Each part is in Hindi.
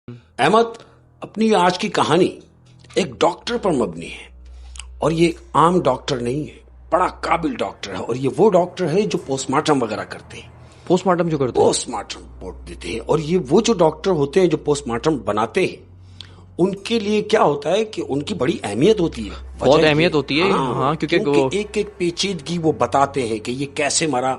अहमद, अपनी आज की कहानी एक डॉक्टर पर मबनी है और ये आम डॉक्टर नहीं है, बड़ा काबिल डॉक्टर है। और ये वो डॉक्टर है जो पोस्टमार्टम वगैरह करते हैं। पोस्टमार्टम जो करते हैं? पोस्टमार्टम रिपोर्ट देते हैं। और ये वो जो डॉक्टर होते हैं जो पोस्टमार्टम बनाते हैं, उनके लिए क्या होता है कि उनकी बड़ी अहमियत होती है। बहुत अहमियत होती है। हाँ, क्योंकि एक एक पेचीदगी वो बताते हैं कि ये कैसे मरा,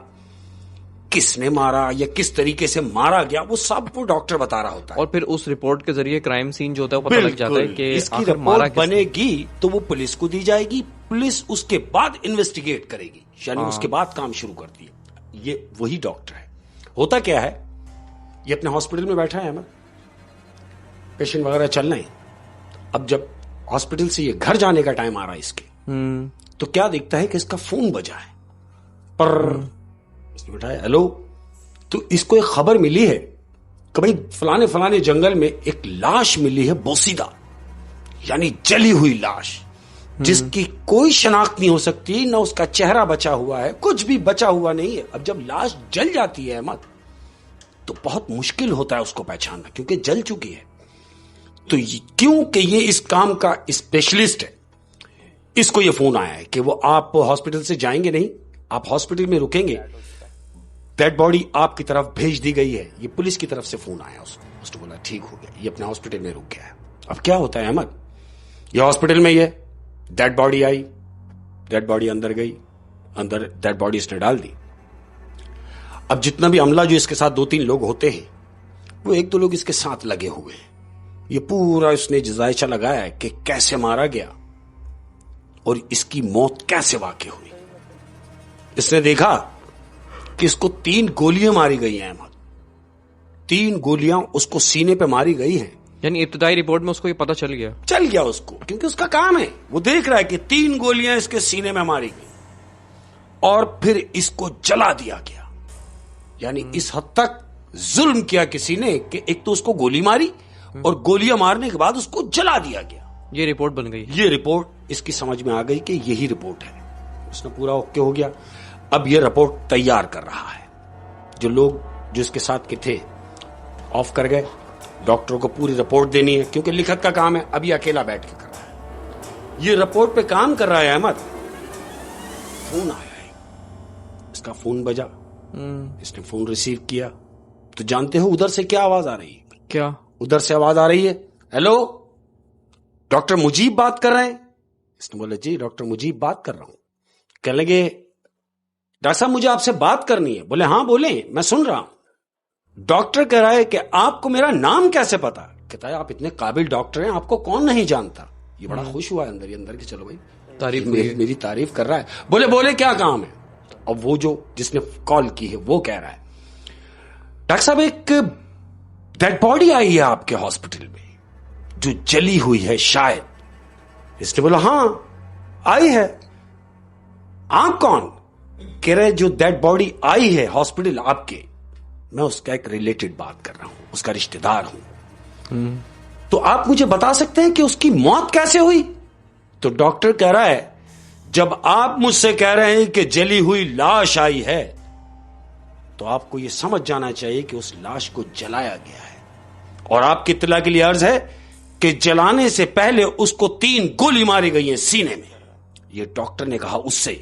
किसने मारा या किस तरीके से मारा गया, वो सब वो डॉक्टर बता रहा होता है। और फिर उस रिपोर्ट के जरिए क्राइम सीन जो होता है वो पता लग जाता है कि इसकी रिपोर्ट बनेगी तो वो पुलिस को दी जाएगी, पुलिस उसके बाद इन्वेस्टिगेट करेगी, यानी उसके बाद काम शुरू करती है। ये वही डॉक्टर है। होता क्या है, ये अपने हॉस्पिटल में बैठा है, पेशेंट वगैरह चल रहे हैं। अब जब हॉस्पिटल से ये घर जाने का टाइम आ रहा है इसके, तो क्या देखता है कि इसका फोन बजा है। पर इसने उठाया, हेलो। तो इसको एक खबर मिली है कि भाई फलाने फलाने जंगल में एक लाश मिली है, बोसीदा, यानी जली हुई लाश, जिसकी कोई शनाख्त नहीं हो सकती, ना उसका चेहरा बचा हुआ है, कुछ भी बचा हुआ नहीं है। अब जब लाश जल जाती है अहमद, तो बहुत मुश्किल होता है उसको पहचानना, क्योंकि जल चुकी है। तो क्योंकि ये इस काम का स्पेशलिस्ट है, इसको ये फोन आया है कि वो आप हॉस्पिटल से जाएंगे नहीं, आप हॉस्पिटल में रुकेंगे, डेड बॉडी आपकी तरफ भेज दी गई है। ये पुलिस की तरफ से फोन आया उसको। उसने बोला ठीक हो गया, ये अपने हॉस्पिटल में रुक गया है। अब क्या होता है अहमद, ये हॉस्पिटल में ये डेड बॉडी आई, डेड बॉडी अंदर गई, अंदर डेड बॉडी इसने डाल दी। अब जितना भी अमला जो इसके साथ 2-3 लोग होते हैं, वो 1-2 लोग इसके साथ लगे हुए हैं। ये पूरा इसने जायचा लगाया है कि कैसे मारा गया और इसकी मौत कैसे वाकई हुई। इसने देखा कि इसको 3 गोलियां मारी गई हैं अहमद, 3 गोलियां उसको सीने पे मारी गई हैं। यानी इब्तदाई रिपोर्ट में उसको ये पता चल गया उसको, क्योंकि उसका काम है। वो देख रहा है कि 3 गोलियां इसके सीने में मारी गई और फिर इसको जला दिया गया। यानी इस हद तक जुल्म किया किसी ने कि एक तो उसको गोली मारी और गोलियां मारने के बाद उसको जला दिया गया। ये रिपोर्ट बन गई। ये रिपोर्ट इसकी समझ में आ गई कि यही रिपोर्ट है। उसने पूरा ओके हो गया। अब ये रिपोर्ट तैयार कर रहा है। जो लोग जो इसके साथ के थे ऑफ कर गए, डॉक्टरों को पूरी रिपोर्ट देनी है, क्योंकि लिखत का काम है। अभी अकेला बैठ के कर रहा है, ये रिपोर्ट पे काम कर रहा है अहमद। फोन आया है, इसका फोन बजा, इसने फोन रिसीव किया। तो जानते हो उधर से क्या आवाज आ रही है? क्या उधर से आवाज आ रही है, हेलो डॉक्टर मुजीब बात कर रहे हैं? इसने बोला जी डॉक्टर मुजीब बात कर रहा हूं। कहने लगे डॉक्टर साहब मुझे आपसे बात करनी है। बोले हाँ बोले, मैं सुन रहा हूं। डॉक्टर कह रहा है कि आपको मेरा नाम कैसे पता? कहता है आप इतने काबिल डॉक्टर हैं, आपको कौन नहीं जानता। ये बड़ा खुश हुआ अंदर ही अंदर कि चलो भाई तारीफ मेरी तारीफ कर रहा है। बोले बोले क्या काम है? अब वो जो जिसने कॉल की है वो कह रहा है डॉक्टर साहब एक डेड बॉडी आई है आपके हॉस्पिटल में जो जली हुई है शायद। इसने बोला हाँ आई है। आप कौन? कह रहे जो डेड बॉडी आई है हॉस्पिटल आपके, मैं उसका एक रिलेटेड बात कर रहा हूं, उसका रिश्तेदार हूं। तो आप मुझे बता सकते हैं कि उसकी मौत कैसे हुई? तो डॉक्टर कह रहा है जब आप मुझसे कह रहे हैं कि जली हुई लाश आई है, तो आपको यह समझ जाना चाहिए कि उस लाश को जलाया गया है। और आपकी इत्तला के लिए अर्ज है कि जलाने से पहले उसको 3 गोली मारी गई है सीने में। यह डॉक्टर ने कहा उससे।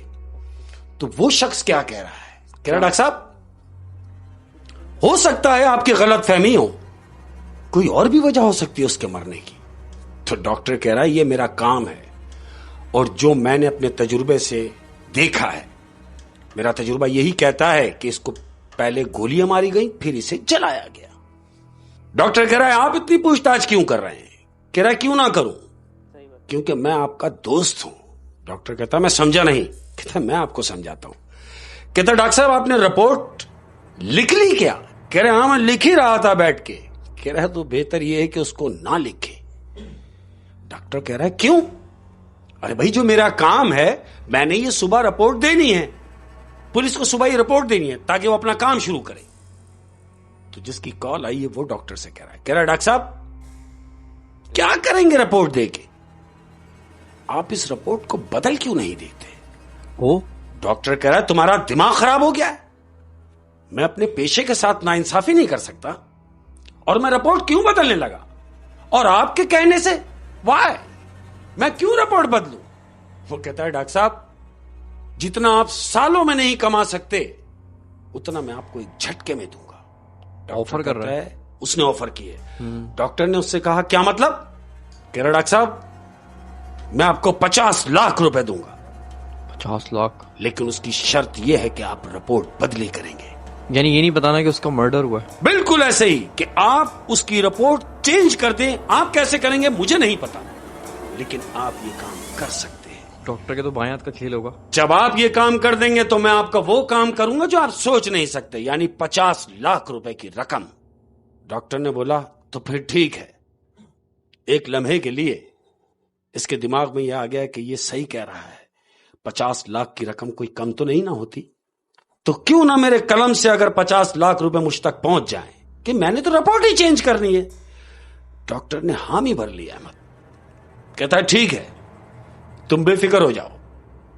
तो वो शख्स क्या कह रहा है? कह रहा डॉक्टर साहब हो सकता है आपकी गलत फहमी हो, कोई और भी वजह हो सकती है उसके मरने की। तो डॉक्टर कह रहा है ये मेरा काम है और जो मैंने अपने तजुर्बे से देखा है, मेरा तजुर्बा यही कहता है कि इसको पहले गोलियां मारी गई फिर इसे जलाया गया। डॉक्टर कह रहा है आप इतनी पूछताछ क्यों कर रहे हैं? कह रहा है क्यों ना करूं, क्योंकि मैं आपका दोस्त हूं। डॉक्टर कहता मैं समझा नहीं। कहता मैं आपको समझाता हूं। कहता डॉक्टर साहब आपने रिपोर्ट लिख ली क्या? कह रहे हाँ मैं लिख ही रहा था बैठ के। कह रहा है तो बेहतर यह है कि उसको ना लिखे। डॉक्टर कह रहा है क्यों? अरे भाई जो मेरा काम है, मैंने ये सुबह रिपोर्ट देनी है, पुलिस को सुबह ही रिपोर्ट देनी है ताकि वो अपना काम शुरू करे। तो जिसकी कॉल आई है वो डॉक्टर से कह रहा है डॉक्टर साहब क्या करेंगे रिपोर्ट देके? आप इस रिपोर्ट को बदल क्यों नहीं देते? ओ डॉक्टर कह रहा है तुम्हारा दिमाग खराब हो गया है। मैं अपने पेशे के साथ नाइंसाफी नहीं कर सकता और मैं रिपोर्ट क्यों बदलने लगा? और आपके कहने से वाई, मैं क्यों रिपोर्ट बदलूं? वो कहता है डॉक्टर साहब, जितना आप सालों में नहीं कमा सकते उतना मैं आपको एक झटके में दूंगा। ऑफर कर रहा है। उसने ऑफर की है। डॉक्टर ने उससे कहा क्या मतलब? कह रहा डॉक्टर साहब मैं आपको 50 लाख रुपए दूंगा। 50 लाख? लेकिन उसकी शर्त यह है कि आप रिपोर्ट बदली करेंगे। यानी ये नहीं बताना कि उसका मर्डर हुआ है? बिल्कुल ऐसे ही कि आप उसकी रिपोर्ट चेंज कर दें। आप कैसे करेंगे मुझे नहीं पता, लेकिन आप ये काम कर सकते हैं। डॉक्टर के तो बाएं हाथ का खेल होगा। जब आप ये काम कर देंगे तो मैं आपका वो काम करूंगा जो आप सोच नहीं सकते, यानी 50 लाख रुपए की रकम। डॉक्टर ने बोला तो फिर ठीक है। एक लम्हे के लिए इसके दिमाग में यह आ गया कि ये सही कह रहा है, 50 लाख की रकम कोई कम तो नहीं ना होती, तो क्यों ना मेरे कलम से अगर 50 लाख रुपए मुझ तक पहुंच जाएं कि मैंने तो रिपोर्ट ही चेंज करनी है। डॉक्टर ने हामी भर लिया। अहमद कहता है ठीक है, तुम बेफिक्र हो जाओ,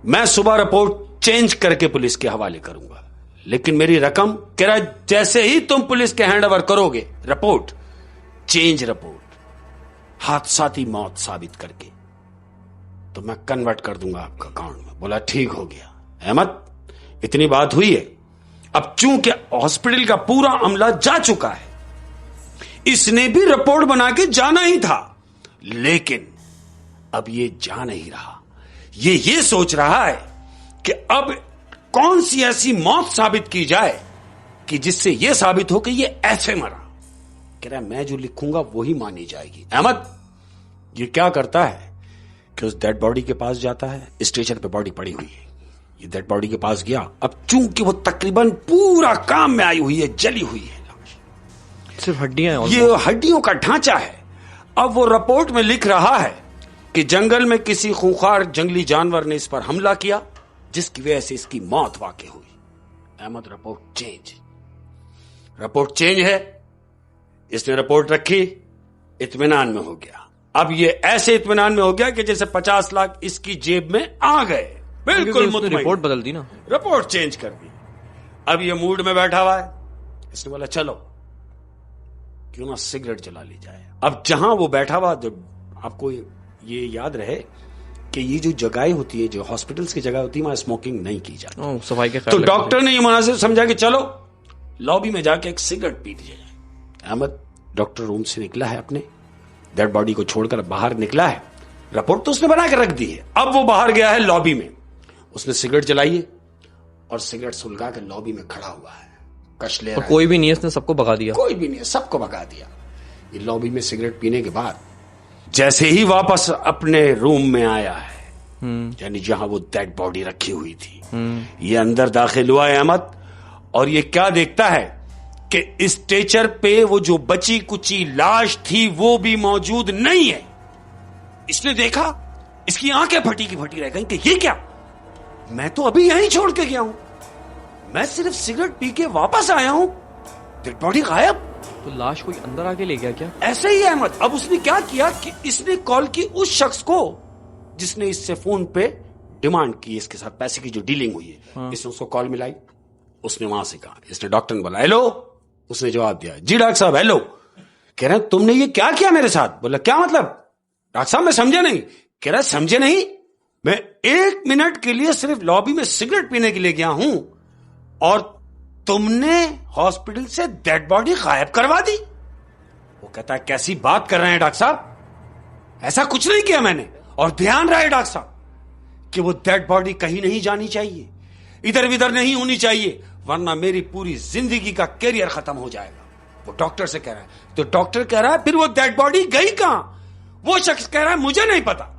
मैं सुबह रिपोर्ट चेंज करके पुलिस के हवाले करूंगा, लेकिन मेरी रकम, कह रहा जैसे ही तुम पुलिस के हैंड ओवर करोगे रिपोर्ट चेंज, रिपोर्ट हादसाती मौत साबित करके, तो मैं कन्वर्ट कर दूंगा आपका अकाउंट में। बोला ठीक हो गया। अहमद इतनी बात हुई है, अब चूंकि हॉस्पिटल का पूरा अमला जा चुका है, इसने भी रिपोर्ट बना के जाना ही था, लेकिन अब ये जा नहीं रहा। ये सोच रहा है कि अब कौन सी ऐसी मौत साबित की जाए कि जिससे यह साबित हो कि ये ऐसे मरा। कह रहा मैं जो लिखूंगा वही मानी जाएगी। अहमद ये क्या करता है कि उस डेड बॉडी के पास जाता है, स्टेशन पे बॉडी पड़ी हुई है, ये डेड बॉडी के पास गया। अब चूंकि वो तकरीबन पूरा काम में आई हुई है, जली हुई है लाश, सिर्फ हड्डियां हैं, ये हड्डियों का ढांचा है। अब वो रिपोर्ट में लिख रहा है कि जंगल में किसी खूंखार जंगली जानवर ने इस पर हमला किया, जिसकी वजह से इसकी मौत वाकई हुई। अहमद रिपोर्ट चेंज है। इसने रिपोर्ट रखी, इत्मीनान में हो गया। अब ये ऐसे इत्मीनान में हो गया कि जैसे 50 लाख इसकी जेब में आ गए। बिल्कुल मुतमईन। रिपोर्ट बदल दी ना, रिपोर्ट चेंज कर दी। अब ये मूड में बैठा हुआ है। इसने बोला चलो क्यों ना सिगरेट जला ली जाए। अब जहां वो बैठा हुआ, जो आपको ये याद रहे कि ये जो जगह होती है, जो हॉस्पिटल्स की जगह होती है, वहां स्मोकिंग नहीं की जाती, सफाई के। तो डॉक्टर ने ये मुनासिब समझा कि चलो लॉबी में जाके एक सिगरेट पी ली जाए। अहमद डॉक्टर रूम से निकला है, अपने डेड बॉडी को छोड़कर बाहर निकला है। रिपोर्ट तो उसने बना के रख दी है। अब वो बाहर गया है लॉबी में, उसने सिगरेट जलाई है और सिगरेट सुलगा के लॉबी में खड़ा हुआ है, कश ले रहा है। कोई भी नहीं है, इसने सबको भगा दिया। कोई भी नहीं है, सबको भगा दिया। ये लॉबी में सिगरेट पीने के बाद जैसे ही वापस अपने रूम में आया है, यानी जहां वो डेड बॉडी रखी हुई थी, ये अंदर दाखिल हुआ है अहमद, और ये क्या देखता है कि स्ट्रेचर पे वो जो बची कुची लाश थी वो भी मौजूद नहीं है। इसने देखा, इसकी आंखें फटी की फटी रह गई कि ये क्या, मैं तो अभी यहीं छोड़ के गया हूं, मैं सिर्फ सिगरेट पी के वापस आया हूं, डेड बॉडी गायब। तो लाश कोई अंदर आके ले गया क्या? ऐसे ही अहमद। अब उसने क्या किया कि इसने कॉल की उस शख्स को जिसने इससे फोन पे डिमांड की, इसके साथ पैसे की जो डीलिंग हुई है। हाँ। इसने उसको कॉल मिलाई, उसने वहां से कहा, इसने डॉक्टर ने बोला हेलो, उसने जवाब दिया जी डॉक्टर साहब हेलो। कह रहे तुमने ये क्या किया मेरे साथ? बोला क्या मतलब? डॉक्टर साहब मैं समझा नहीं। कह रहा समझे नहीं, मैं 1 मिनट के लिए सिर्फ लॉबी में सिगरेट पीने के लिए गया हूं और तुमने हॉस्पिटल से डेड बॉडी गायब करवा दी। वो कहता है कैसी बात कर रहे हैं डॉक्टर साहब, ऐसा कुछ नहीं किया मैंने। और ध्यान रहे डॉक्टर साहब कि वो डेड बॉडी कहीं नहीं जानी चाहिए, इधर विधर नहीं होनी चाहिए, वरना मेरी पूरी जिंदगी का कैरियर खत्म हो जाएगा। वो डॉक्टर से कह रहा है। तो डॉक्टर कह रहा है फिर वो डेड बॉडी गई कहां? वो शख्स कह रहा है मुझे नहीं पता,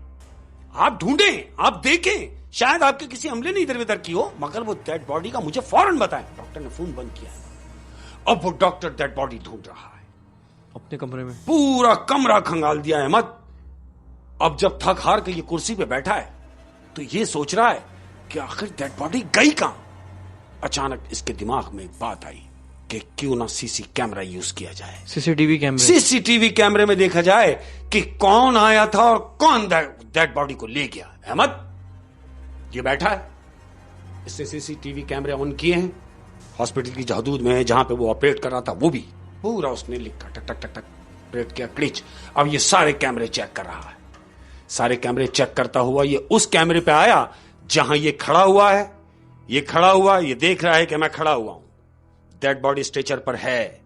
आप ढूंढें, आप देखें, शायद आपके किसी हमले ने इधर उधर की हो, मगर वो डेड बॉडी का मुझे फौरन बताएं। डॉक्टर ने फोन बंद किया। अब वो डॉक्टर डेड बॉडी ढूंढ रहा है अपने कमरे में, पूरा कमरा खंगाल दिया अहमद। अब जब थक हार के ये कुर्सी पे बैठा है तो ये सोच रहा है कि आखिर डेड बॉडी गई कहां। अचानक इसके दिमाग में एक बात आई कि क्यों ना सीसी कैमरा यूज किया जाए। सीसीटीवी कैमरे में देखा जाए कि कौन आया था और कौन डेड बॉडी को ले गया। अहमद ये बैठा है, इसने सीसीटीवी कैमरे ऑन किए हैं, हॉस्पिटल की हदूद में है जहां पे वो ऑपरेट कर रहा था, वो भी पूरा उसने लिखा टक टक टक टक ऑपरेट किया क्लिच। अब ये सारे कैमरे चेक कर रहा है, सारे कैमरे चेक करता हुआ ये उस कैमरे पे आया जहां ये खड़ा हुआ है। ये खड़ा हुआ, ये देख रहा है कि मैं खड़ा हुआ हूं, डेड बॉडी स्ट्रेचर पर है।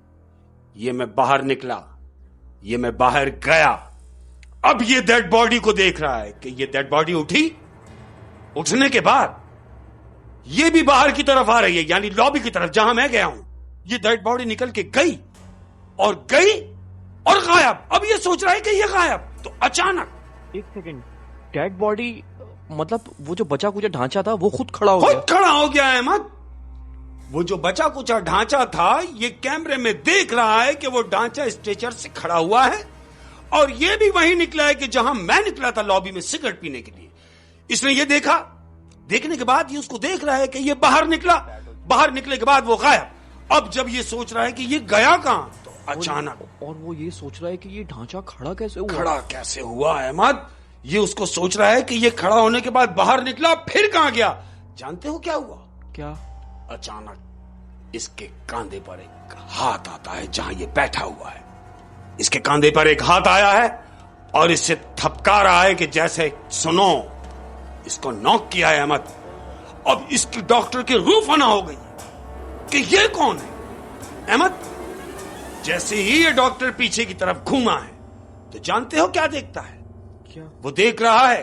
ये मैं बाहर निकला, ये मैं बाहर गया। अब ये डेड बॉडी को देख रहा है कि ये डेड बॉडी उठी, उठने के बाद ये भी बाहर की तरफ आ रही है, यानी लॉबी की तरफ जहां मैं गया हूं। ये डेड बॉडी निकल के गई और गायब। अब ये सोच रहा है कि ये गायब, तो अचानक एक सेकंड, डेड बॉडी मतलब वो जो बचा कुचा ढांचा था वो खुद खड़ा हो गया? खुद खड़ा हो गया अहमद। वो जो बचा कुचा ढांचा था, ये कैमरे में देख रहा है कि वो ढांचा स्ट्रेचर से खड़ा हुआ है, और ये भी वहीं निकला है कि जहां मैं निकला था लॉबी में सिगरेट पीने के लिए। इसने ये देखा, देखने के बाद ये उसको देख रहा है कि ये बाहर निकला, बाहर निकले के बाद वो गायब। अब जब ये सोच रहा है कि ये गया कहां, तो अचानक और वो ये सोच रहा है कि ये ढांचा खड़ा कैसे हुआ? खड़ा कैसे हुआ अहमद, ये उसको सोच रहा है कि ये खड़ा होने के बाद बाहर निकला, फिर कहां गया। जानते हो क्या हुआ? क्या? अचानक इसके कंधे पर एक हाथ आता है जहां ये बैठा हुआ है। इसके कंधे पर एक हाथ आया है और इससे थपका रहा है कि जैसे सुनो, इसको नॉक किया है अहमद। अब इसकी डॉक्टर की रूह फना हो गई कि ये कौन है अहमद। जैसे ही ये डॉक्टर पीछे की तरफ घूमा है, तो जानते हो क्या देखता है? क्या? वो देख रहा है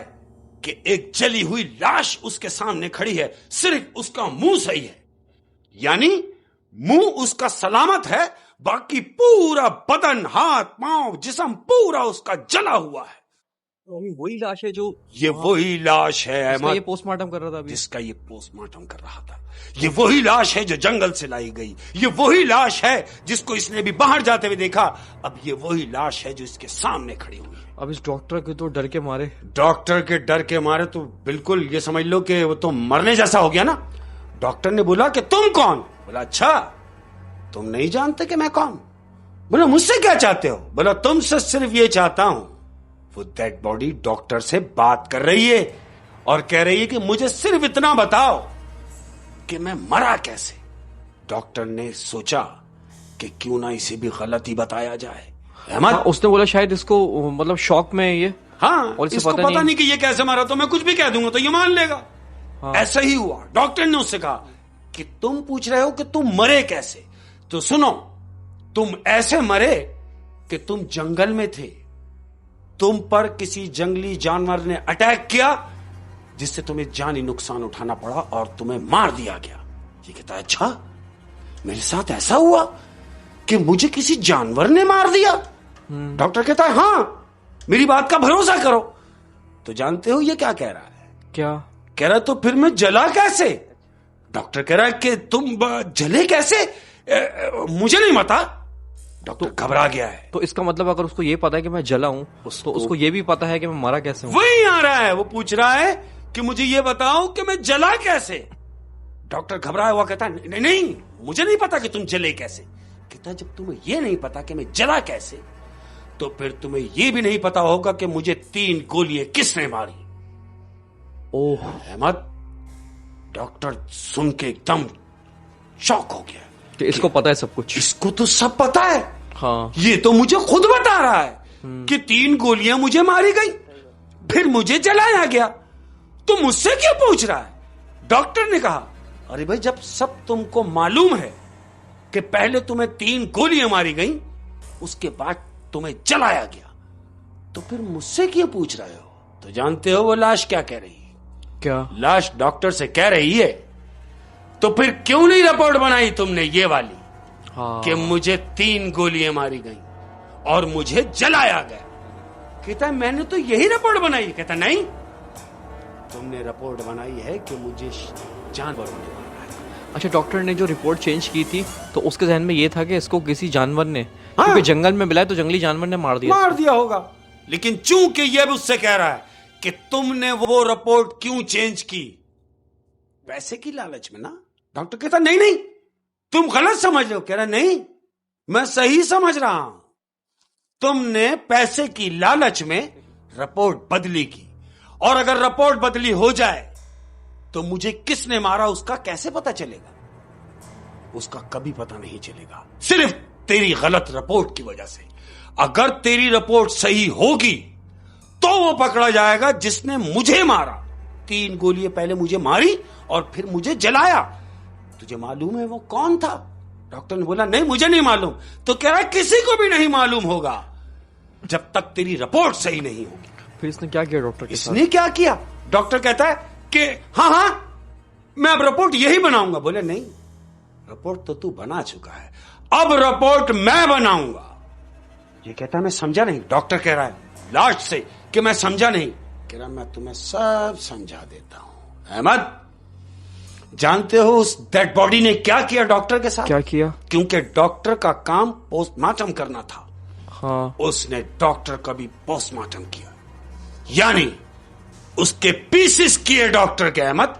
कि एक जली हुई लाश उसके सामने खड़ी है, सिर्फ उसका मुंह सही है, यानी मुंह उसका सलामत है, बाकी पूरा बदन, हाथ, पांव, जिस्म पूरा उसका जला हुआ है। वही लाश है जो ये वही लाश है अहमद, ये पोस्टमार्टम कर रहा था अभी, जिसका ये पोस्टमार्टम कर रहा था। ये वही लाश है जो जंगल से लाई गई। ये वही लाश है जिसको इसने भी बाहर जाते हुए देखा। अब ये वही लाश है जो इसके सामने खड़ी हुई है। अब इस डॉक्टर के तो डर के मारे, डॉक्टर के डर के मारे तो बिल्कुल ये समझ लो कि वो तो मरने जैसा हो गया ना। डॉक्टर ने बोला कि तुम कौन? बोला अच्छा, तुम नहीं जानते कि मैं कौन? बोला मुझसे क्या चाहते हो? बोला तुमसे सिर्फ ये चाहता हूं। वो डेड बॉडी डॉक्टर से बात कर रही है और कह रही है कि मुझे सिर्फ इतना बताओ कि मैं मरा कैसे। डॉक्टर ने सोचा कि क्यों ना इसे भी गलत ही बताया जाए अहमद। उसने बोला शायद इसको मतलब शॉक में है ये। हाँ, और इसे इसको पता नहीं कि ये कैसे मारा, तो मैं कुछ भी कह दूंगा तो ये मान लेगा। हाँ। ऐसा ही हुआ। डॉक्टर ने उससे कहा कि तुम पूछ रहे हो कि तुम मरे कैसे, तो सुनो, तुम ऐसे मरे कि तुम जंगल में थे, तुम पर किसी जंगली जानवर ने अटैक किया जिससे तुम्हें जानी नुकसान उठाना पड़ा और तुम्हें मार दिया गया। ये कहता है अच्छा, मेरे साथ ऐसा हुआ कि मुझे किसी जानवर ने मार दिया? डॉक्टर कहता है हाँ, मेरी बात का भरोसा करो। तो जानते हो ये क्या कह रहा है? क्या कह रहा है? तो फिर मैं जला कैसे? डॉक्टर कह रहा है कि तुम जले कैसे? मुझे नहीं पता। डॉक्टर घबरा गया है। तो इसका मतलब अगर उसको ये पता है कि मैं जला हूं, तो उसको ये भी पता है कि मैं मरा कैसे हूं। वही आ रहा है, वो पूछ रहा है कि मुझे ये बताओ कि मैं जला कैसे। डॉक्टर घबराया हुआ कहता है नहीं नहीं, मुझे नहीं पता कि तुम जले कैसे। कहता जब तुम्हें ये नहीं पता कि मैं जला कैसे, तो फिर तुम्हें ये भी नहीं पता होगा कि मुझे 3 गोलियां किसने मारी। ओह अहमद, डॉक्टर सुन के एकदम शॉक हो गया कि इसको पता है सब कुछ। इसको तो सब पता है। हाँ, ये तो मुझे खुद बता रहा है कि 3 गोलियां मुझे मारी गई, फिर मुझे जलाया गया, तो मुझसे क्यों पूछ रहा है? डॉक्टर ने कहा अरे भाई, जब सब तुमको मालूम है कि पहले तुम्हें 3 गोलियां मारी गई, उसके बाद तुम्हें जलाया गया, तो फिर मुझसे क्यों पूछ रहे हो? तो जानते हो वो लाश क्या कह रही है? क्या? लाश डॉक्टर से कह रही है तो फिर क्यों नहीं रिपोर्ट बनाई तुमने ये वाली? हाँ। कि मुझे 3 गोलियां मारी गई और मुझे जलाया गया। कहता है मैंने तो यही रिपोर्ट बनाई। कहता नहीं, तुमने रिपोर्ट बनाई है कि मुझे जानवरों ने मारा है। अच्छा, डॉक्टर ने जो रिपोर्ट चेंज की थी तो उसके जहन में ये था कि इसको किसी जानवर ने, हाँ, क्योंकि जंगल में मिला है तो जंगली जानवर ने मार दिया होगा। लेकिन चूंकि यह भी उससे कह रहा है कि तुमने वो रिपोर्ट क्यों चेंज की, पैसे की लालच में ना। डॉक्टर कहता नहीं नहीं, तुम गलत समझ रहे हो। कह रहा नहीं, मैं सही समझ रहा हूं। तुमने पैसे की लालच में रिपोर्ट बदली की, और अगर रिपोर्ट बदली हो जाए तो मुझे किसने मारा उसका कैसे पता चलेगा? उसका कभी पता नहीं चलेगा, सिर्फ तेरी गलत रिपोर्ट की वजह से। अगर तेरी रिपोर्ट सही होगी तो वो पकड़ा जाएगा जिसने मुझे मारा। 3 गोलियां पहले मुझे मारी और फिर मुझे जलाया। तुझे मालूम है वो कौन था? डॉक्टर ने बोला नहीं मुझे नहीं मालूम। तो कह रहा है किसी को भी नहीं मालूम होगा जब तक तेरी रिपोर्ट सही नहीं होगी। फिर इसने क्या किया डॉक्टर के साथ? इसने क्या किया? डॉक्टर कहता है कि हाँ मैं अब रिपोर्ट यही बनाऊंगा। बोले नहीं, रिपोर्ट तो तू बना चुका है, अब रिपोर्ट मैं बनाऊंगा। ये कहता है मैं समझा नहीं। डॉक्टर कह रहा है लास्ट से कि मैं समझा नहीं। कह रहा मैं तुम्हें सब समझा देता हूं। अहमद, जानते हो उस डेड बॉडी ने क्या किया डॉक्टर के साथ? क्या किया? क्योंकि डॉक्टर का काम पोस्टमार्टम करना था। हाँ। उसने डॉक्टर का भी पोस्टमार्टम किया, यानी उसके पीसेस किए डॉक्टर के। अहमद,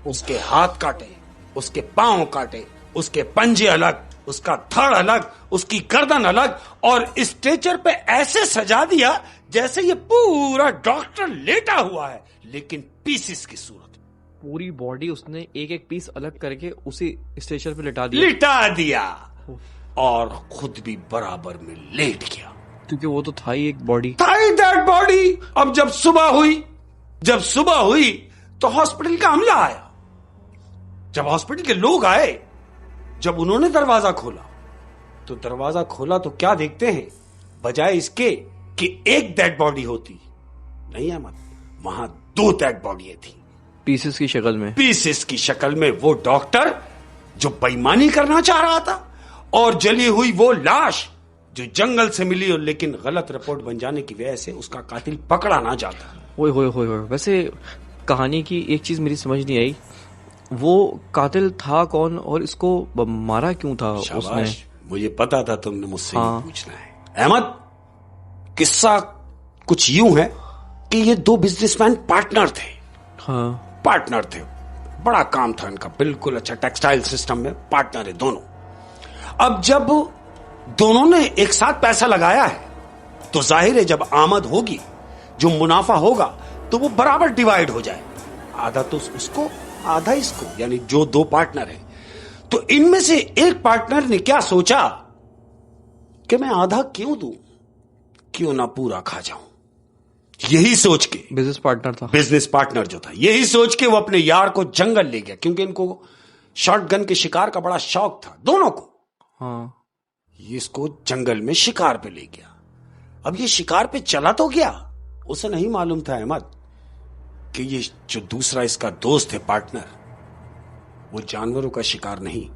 उसके हाथ काटे, उसके पांव काटे, उसके पंजे अलग, उसका धड़ अलग, उसकी गर्दन अलग, और स्ट्रेचर पे ऐसे सजा दिया जैसे ये पूरा डॉक्टर लेटा हुआ है, लेकिन पीसेस की सूरत। पूरी बॉडी उसने एक एक पीस अलग करके उसी स्ट्रेचर पे लिटा दिया और खुद भी बराबर में लेट गया, क्योंकि वो तो था ही एक बॉडी, था ही डेड बॉडी। अब जब सुबह हुई तो हॉस्पिटल का अमला आया। जब हॉस्पिटल के लोग आए, जब उन्होंने दरवाजा खोला तो क्या देखते हैं? बजाय इसके कि एक डेड बॉडी होती, नहीं अहमद, वहां 2 डेड बॉडी थी, पीसेस की शक्ल में। वो डॉक्टर जो बेईमानी करना चाह रहा था, और जली हुई वो लाश जो जंगल से मिली, और लेकिन गलत रिपोर्ट बन जाने की वजह से उसका कातिल पकड़ा ना जाता। ओए वैसे कहानी की एक चीज मेरी समझ नहीं आई, वो कातिल था कौन और इसको मारा क्यों था उसने? मुझे पता था तुमने मुझसे ये पूछना है। अहमद, किस्सा कुछ यूं है कि ये 2 बिजनेसमैन पार्टनर थे। हाँ, पार्टनर थे, बड़ा काम था इनका, बिल्कुल अच्छा टेक्सटाइल सिस्टम में पार्टनर है दोनों। अब जब दोनों ने एक साथ पैसा लगाया है तो जाहिर है जब आमद होगी, जो मुनाफा होगा, तो वो बराबर डिवाइड हो जाए, आधा तो उसको आधा इसको, यानी जो 2 पार्टनर हैं। तो इनमें से एक पार्टनर ने क्या सोचा कि मैं आधा क्यों दूं, क्यों ना पूरा खा जाऊं। यही सोच के बिजनेस पार्टनर जो था, यही सोच के वो अपने यार को जंगल ले गया, क्योंकि इनको शॉटगन के शिकार का बड़ा शौक था दोनों को। हाँ, ये इसको जंगल में शिकार पे ले गया। अब ये शिकार पे चला तो गया, उसे नहीं मालूम था अहमद कि ये जो दूसरा इसका दोस्त है पार्टनर, वो जानवरों का शिकार नहीं,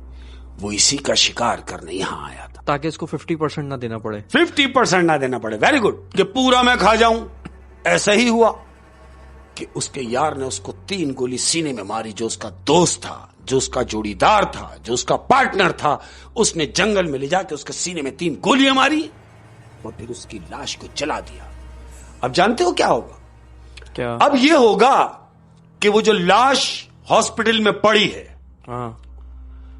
वो इसी का शिकार करने यहां आया था, ताकि इसको 50% ना देना पड़े। 50% ना देना पड़े, वेरी गुड, कि पूरा मैं खा जाऊं। ऐसा ही हुआ कि उसके यार ने उसको 3 गोली सीने में मारी। जो उसका दोस्त था, जो उसका जोड़ीदार था, जो उसका पार्टनर था, उसने जंगल में ले जाके उसके सीने में 3 गोलियां मारी और फिर उसकी लाश को जला दिया। अब जानते हो क्या होगा? क्या? अब ये होगा कि वो जो लाश हॉस्पिटल में पड़ी है, हाँ,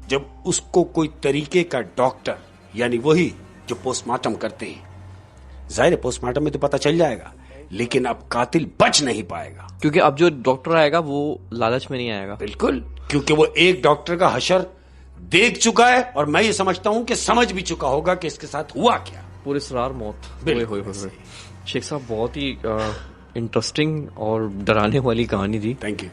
जब उसको कोई तरीके का डॉक्टर, यानी वही जो पोस्टमार्टम करते हैं, जाहिर है पोस्टमार्टम में तो पता चल जाएगा, लेकिन अब कातिल बच नहीं पाएगा, क्योंकि अब जो डॉक्टर आएगा वो लालच में नहीं आएगा। बिल्कुल, क्योंकि वो एक डॉक्टर का हशर देख चुका है, और मैं ये समझता हूं कि समझ भी चुका होगा कि इसके साथ हुआ क्या। पुरस्कार मौत। शेख साहब, बहुत ही इंटरेस्टिंग और डराने वाली कहानी थी। Thank you.